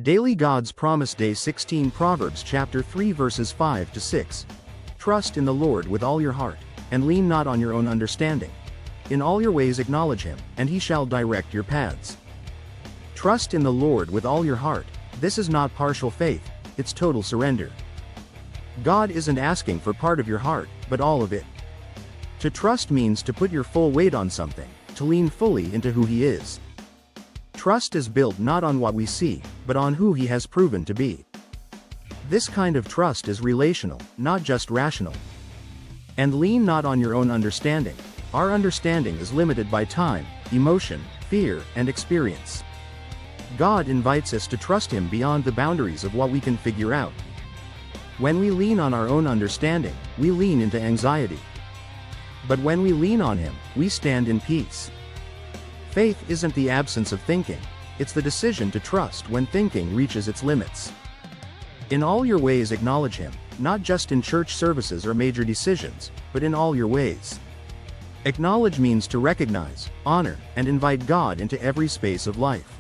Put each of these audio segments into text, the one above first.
Daily God's Promise Day 16 Proverbs chapter 3 verses 5 to 6. Trust in the Lord with all your heart, and lean not on your own understanding. In all your ways acknowledge him, and he shall direct your paths. Trust in the Lord with all your heart. This is not partial faith, it's total surrender. God isn't asking for part of your heart, but all of it. To trust means to put your full weight on something, to lean fully into who he is. Trust is built not on what we see, but on who he has proven to be. This kind of trust is relational, not just rational. And lean not on your own understanding. Our understanding is limited by time, emotion, fear, and experience. God invites us to trust him beyond the boundaries of what we can figure out. When we lean on our own understanding, we lean into anxiety. But when we lean on him, we stand in peace. Faith isn't the absence of thinking, it's the decision to trust when thinking reaches its limits. In all your ways acknowledge him, not just in church services or major decisions, but in all your ways. Acknowledge means to recognize, honor, and invite God into every space of life.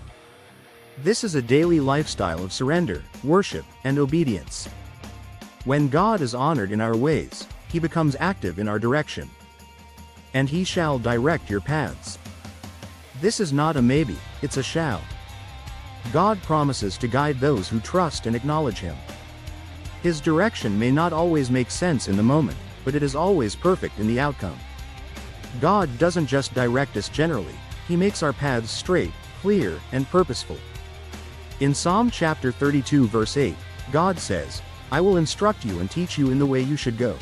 This is a daily lifestyle of surrender, worship, and obedience. When God is honored in our ways, he becomes active in our direction. And he shall direct your paths. This is not a maybe, it's a shall. God promises to guide those who trust and acknowledge him. His direction may not always make sense in the moment, but it is always perfect in the outcome. God doesn't just direct us generally, he makes our paths straight, clear, and purposeful. In Psalm chapter 32 verse 8, God says, "I will instruct you and teach you in the way you should go."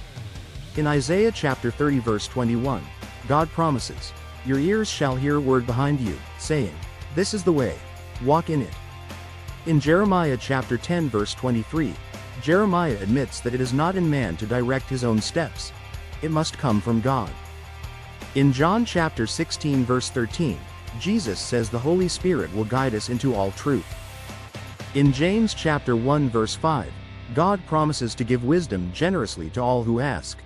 In Isaiah chapter 30 verse 21, God promises, "Your ears shall hear a word behind you, saying, this is the way, walk in it." In Jeremiah chapter 10 verse 23, Jeremiah admits that it is not in man to direct his own steps. It must come from God. In John chapter 16 verse 13, Jesus says the Holy Spirit will guide us into all truth. In James chapter 1 verse 5, God promises to give wisdom generously to all who ask.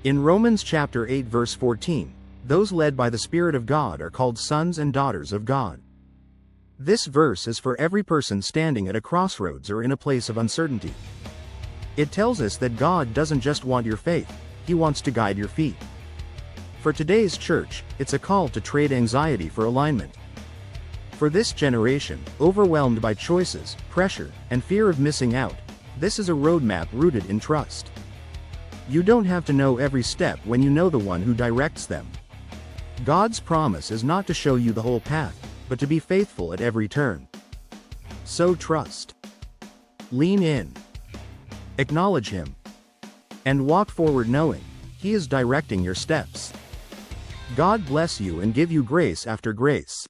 In Romans chapter 8 verse 14, those led by the Spirit of God are called sons and daughters of God. This verse is for every person standing at a crossroads or in a place of uncertainty. It tells us that God doesn't just want your faith, he wants to guide your feet. For today's church, it's a call to trade anxiety for alignment. For this generation, overwhelmed by choices, pressure, and fear of missing out, this is a roadmap rooted in trust. You don't have to know every step when you know the one who directs them. God's promise is not to show you the whole path, but to be faithful at every turn. So trust. Lean in. Acknowledge him. And walk forward knowing he is directing your steps. God bless you and give you grace after grace.